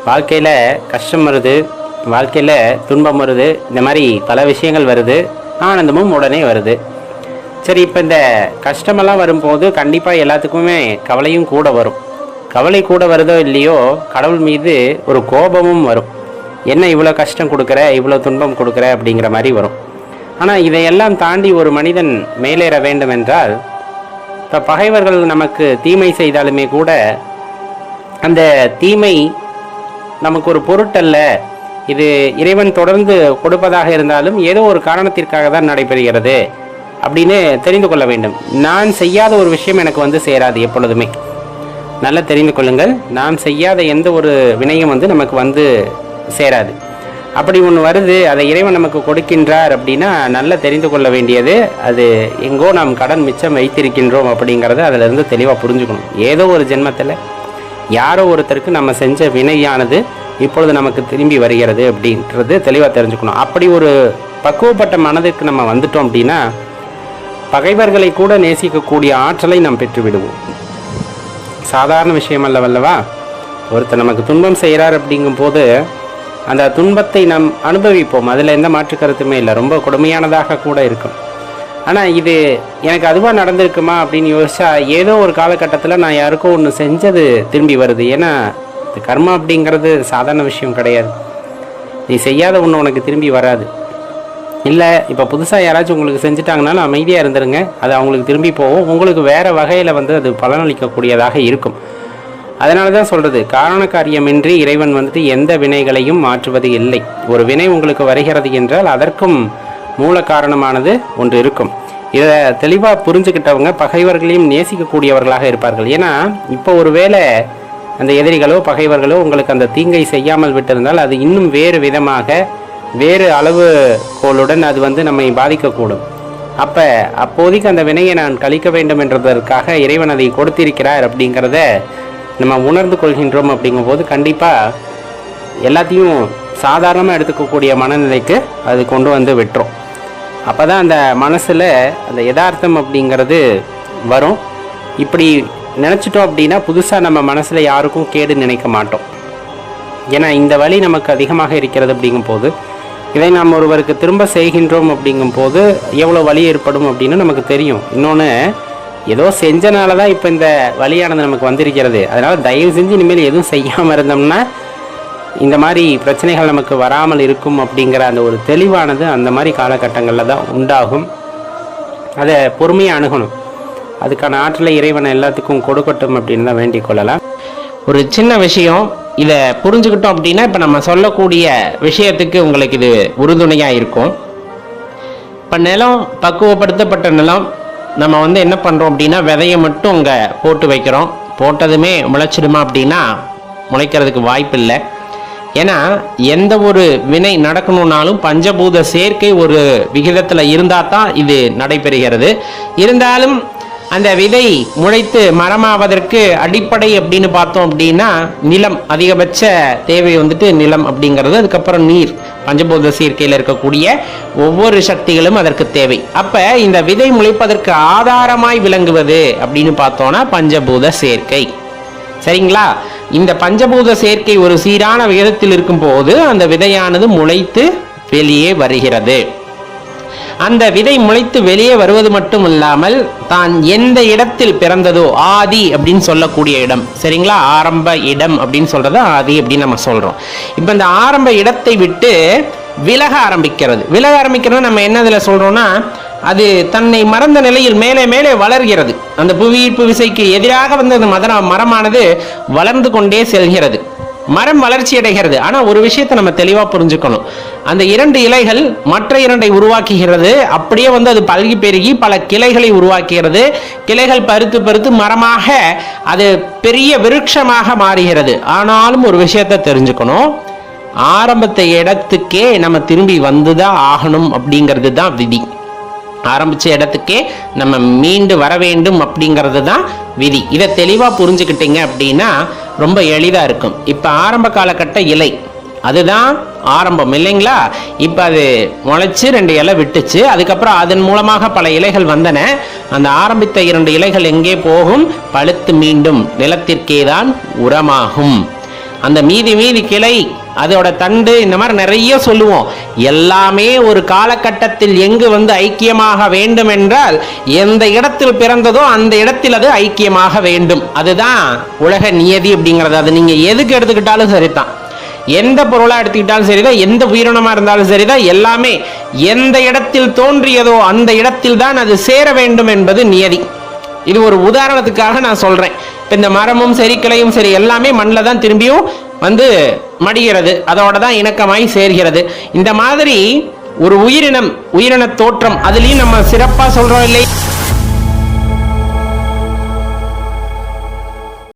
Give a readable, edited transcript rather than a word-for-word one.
வாழ்க்கையில் கஷ்டம் வருது, வாழ்க்கையில் துன்பம் வருது, இந்த மாதிரி பல விஷயங்கள் வருது, ஆனந்தமும் உடனே வருது. சரி, இப்போ இந்த கஷ்டமெல்லாம் வரும்போது கண்டிப்பாக எல்லாத்துக்குமே கவலையும் கூட வரும். கவலை கூட வருதோ இல்லையோ, கடவுள் மீது ஒரு கோபமும் வரும். என்ன இவ்வளோ கஷ்டம் கொடுக்குற, இவ்வளோ துன்பம் கொடுக்குற அப்படிங்கிற மாதிரி வரும். ஆனால் இதையெல்லாம் தாண்டி ஒரு மனிதன் மேலேற வேண்டும் என்றால், இப்போ பகைவர்கள் நமக்கு தீமை செய்தாலுமே கூட அந்த தீமை நமக்கு ஒரு பொருட்டல்ல, இது இறைவன் தொடர்ந்து கொடுப்பதாக இருந்தாலும் ஏதோ ஒரு காரணத்திற்காக தான் நடைபெறுகிறது அப்படின்னு தெரிந்து கொள்ள வேண்டும். நான் செய்யாத ஒரு விஷயம் எனக்கு சேராது. எப்பொழுதுமே நல்லா தெரிந்து கொள்ளுங்கள், நாம் செய்யாத எந்த ஒரு வினையும் நமக்கு சேராது. அப்படி ஒன்று வருது, அதை இறைவன் நமக்கு கொடுக்கின்றார் அப்படின்னா நல்லா தெரிந்து கொள்ள வேண்டியது, அது எங்கோ நாம் கடன் மிச்சம் வைத்திருக்கின்றோம் அப்படிங்கிறத அதிலிருந்து தெளிவாக புரிஞ்சுக்கணும். ஏதோ ஒரு ஜென்மத்தில் யாரோ ஒருத்தருக்கு நம்ம செஞ்ச வினையானது இப்பொழுது நமக்கு திரும்பி வருகிறது அப்படின்றது தெளிவாக தெரிஞ்சுக்கணும். அப்படி ஒரு பக்குவப்பட்ட மனதிற்கு நம்ம வந்துட்டோம் அப்படின்னா பகைவர்களை கூட நேசிக்கக்கூடிய ஆற்றலை நாம் பெற்றுவிடுவோம். சாதாரண விஷயம் அல்லவல்லவா? ஒருத்தர் நமக்கு துன்பம் செய்கிறார் அப்படிங்கும் போது அந்த துன்பத்தை நாம் அனுபவிப்போம். அதில் எந்த மாற்று கருத்துமே இல்லை. ரொம்ப கொடுமையானதாக கூட இருக்கும். ஆனால் இது எனக்கு அதுவாக நடந்திருக்குமா அப்படின்னு யோசிச்சா, ஏதோ ஒரு காலகட்டத்தில் நான் யாருக்கோ ஒன்று செஞ்சது திரும்பி வருது. ஏன்னா இது கர்மா அப்படிங்கிறது சாதாரண விஷயம் கிடையாது. நீ செய்யாத ஒன்று உனக்கு திரும்பி வராது. இல்லை, இப்போ புதுசாக யாராச்சும் உங்களுக்கு செஞ்சுட்டாங்கனாலும் அமைதியாக இருந்துருங்க, அது அவங்களுக்கு திரும்பி போகும். உங்களுக்கு வேறு வகையில் அது பலனளிக்கக்கூடியதாக இருக்கும். அதனால தான் சொல்கிறது, காரண காரியமின்றி இறைவன் எந்த வினைகளையும் மாற்றுவது இல்லை. ஒரு வினை உங்களுக்கு வருகிறது என்றால் அதற்கும் மூல காரணமானது ஒன்று இருக்கும். இதை தெளிவாக புரிஞ்சுக்கிட்டவங்க பகைவர்களையும் நேசிக்கக்கூடியவர்களாக இருப்பார்கள். ஏன்னா இப்போ ஒரு வேளை அந்த எதிரிகளோ பகைவர்களோ உங்களுக்கு அந்த தீங்கை செய்யாமல் விட்டிருந்தால் அது இன்னும் வேறு விதமாக வேறு அளவு கோளுடன் அது நம்மை பாதிக்கக்கூடும். அப்போதைக்கு அந்த வினையை நான் கழிக்க வேண்டும் என்றதற்காக இறைவன் அதை கொடுத்திருக்கிறார் அப்படிங்கிறத நம்ம உணர்ந்து கொள்கின்றோம். அப்படிங்கும்போது கண்டிப்பாக எல்லாத்தையும் சாதாரணமாக எடுத்துக்கக்கூடிய மனநிலைக்கு அது கொண்டு விட்டுரும். அப்போ தான் அந்த மனசில் அந்த யதார்த்தம் அப்படிங்கிறது வரும். இப்படி நினச்சிட்டோம் அப்படின்னா புதுசாக நம்ம மனசில் யாருக்கும் கேடு நினைக்க மாட்டோம். ஏன்னா இந்த வலி நமக்கு அதிகமாக இருக்கிறது அப்படிங்கும்போது இதை நாம் ஒருவருக்கு திரும்ப செய்கின்றோம் அப்படிங்கும்போது எவ்வளோ வலி ஏற்படும் அப்படின்னு நமக்கு தெரியும். இன்னொன்று, ஏதோ செஞ்சனால தான் இப்போ இந்த வலியானது நமக்கு வந்திருக்கிறது. அதனால் தயவு செஞ்சு இனிமேல் எதுவும் செய்யாமல் இருந்தோம்னா இந்த மாதிரி பிரச்சனைகள் நமக்கு வராமல் இருக்கும் அப்படிங்கிற அந்த ஒரு தெளிவானது அந்த மாதிரி காலகட்டங்களில் தான் உண்டாகும். அதை பொறுமையாக அணுகணும். அதுக்கான ஆற்றலை இறைவனை எல்லாத்துக்கும் கொடுக்கட்டும் அப்படின்னு தான் வேண்டிக் கொள்ளலாம். ஒரு சின்ன விஷயம், இதை புரிஞ்சுக்கிட்டோம் அப்படின்னா இப்போ நம்ம சொல்லக்கூடிய விஷயத்துக்கு உங்களுக்கு இது உறுதுணையாக இருக்கும். இப்போ நிலம் பக்குவப்படுத்தப்பட்ட நிலம், நம்ம என்ன பண்ணுறோம் அப்படின்னா விதையை மட்டும் அங்கே போட்டு வைக்கிறோம். போட்டதுமே முளைச்சிடுமா அப்படின்னா முளைக்கிறதுக்கு வாய்ப்பு இல்லை. ஏன்னா எந்த ஒரு வினை நடக்கணும்னாலும் பஞ்சபூத சேர்க்கை ஒரு விகிதத்தில் இருந்தால் தான் இது நடைபெறுகிறது. இருந்தாலும் அந்த விதை முளைத்து மரமாவதற்கு அடிப்படை அப்படின்னு பார்த்தோம் அப்படின்னா நிலம், அதிகபட்ச தேவை நிலம் அப்படிங்கிறது. அதுக்கப்புறம் நீர், பஞ்சபூத சேர்க்கையில் இருக்கக்கூடிய ஒவ்வொரு சக்திகளும் அதற்கு தேவை. அப்போ இந்த விதை முளைப்பதற்கு ஆதாரமாய் விளங்குவது அப்படின்னு பார்த்தோன்னா பஞ்சபூத சேர்க்கை. சரிங்களா? இந்த பஞ்சபூத சேர்க்கை ஒரு சீரான விகிதத்தில் இருக்கும் போது அந்த விதையானது முளைத்து வெளியே வருகிறது. அந்த விதை முளைத்து வெளியே வருவது மட்டும் இல்லாமல் தான் எந்த இடத்தில் பிறந்ததோ, ஆதி அப்படின்னு சொல்லக்கூடிய இடம், சரிங்களா? ஆரம்ப இடம் அப்படின்னு சொல்றது ஆதி அப்படின்னு நம்ம சொல்றோம். இப்ப இந்த ஆரம்ப இடத்தை விட்டு விலக ஆரம்பிக்கிறது. நம்ம என்னதுல சொல்றோம்னா, அது தன்னை மறந்த நிலையில் மேலே மேலே வளர்கிறது. அந்த புவியீர்ப்பு விசைக்கு எதிராக அந்த மரமானது வளர்ந்து கொண்டே செல்கிறது. மரம் வளர்ச்சி அடைகிறது. ஆனால் ஒரு விஷயத்தை நம்ம தெளிவாக புரிஞ்சுக்கணும். அந்த 2 இலைகள் மற்ற 2 உருவாக்குகிறது. அப்படியே அது பல்கி பெருகி பல கிளைகளை உருவாக்குகிறது. கிளைகள் பருத்து பருத்து மரமாக அது பெரிய விருட்சமாக மாறுகிறது. ஆனாலும் ஒரு விஷயத்தை தெரிஞ்சுக்கணும், ஆரம்பத்தை இடத்துக்கே நம்ம திரும்பி வந்துதான் ஆகணும் அப்படிங்கிறது தான் விதி. ஆரம்பிச்ச இடத்துக்கே நம்ம மீண்டு வர வேண்டும் அப்படிங்கிறது தான் விதி. இதை தெளிவா புரிஞ்சுக்கிட்டீங்க அப்படின்னா ரொம்ப எளிதா இருக்கும். இப்ப ஆரம்ப காலகட்ட இலை அதுதான் ஆரம்பம் இல்லைங்களா? இப்ப அது முளைச்சு 2 இலை விட்டுச்சு. அதுக்கப்புறம் அதன் மூலமாக பல இலைகள் வந்தன. அந்த ஆரம்பித்த 2 இலைகள் எங்கே போகும்? பழுத்து மீண்டும் நிலத்திற்கே தான் உரமாகும். அந்த மீதி கிளை, அதோட தண்டு, இந்த மாதிரி நிறைய சொல்லுவோம். எல்லாமே ஒரு காலகட்டத்தில் எங்கு ஐக்கியமாக வேண்டும் என்றால், எந்த இடத்தில் பிறந்ததோ அந்த இடத்தில் அது ஐக்கியமாக வேண்டும். அதுதான் உலக நியதி அப்படிங்கிறது. அது நீங்க எதுக்கு எடுத்துக்கிட்டாலும் சரிதான், எந்த பொருளா எடுத்துக்கிட்டாலும் சரிதான், எந்த உயிரினமா இருந்தாலும் சரிதான், எல்லாமே எந்த இடத்தில் தோன்றியதோ அந்த இடத்தில் தான் அது சேர வேண்டும் என்பது நியதி. இது ஒரு உதாரணத்துக்காக நான் சொல்றேன். இப்போ இந்த மரமும் சரி, கிளையும் சரி, எல்லாமே மண்ணில் தான் திரும்பியும் மடிகிறது, அதோட தான் இணக்கமாய் சேர்கிறது. இந்த மாதிரி ஒரு உயிரின தோற்றம், அதுலயும் நம்ம சிறப்பா சொல்றோம் இல்லை?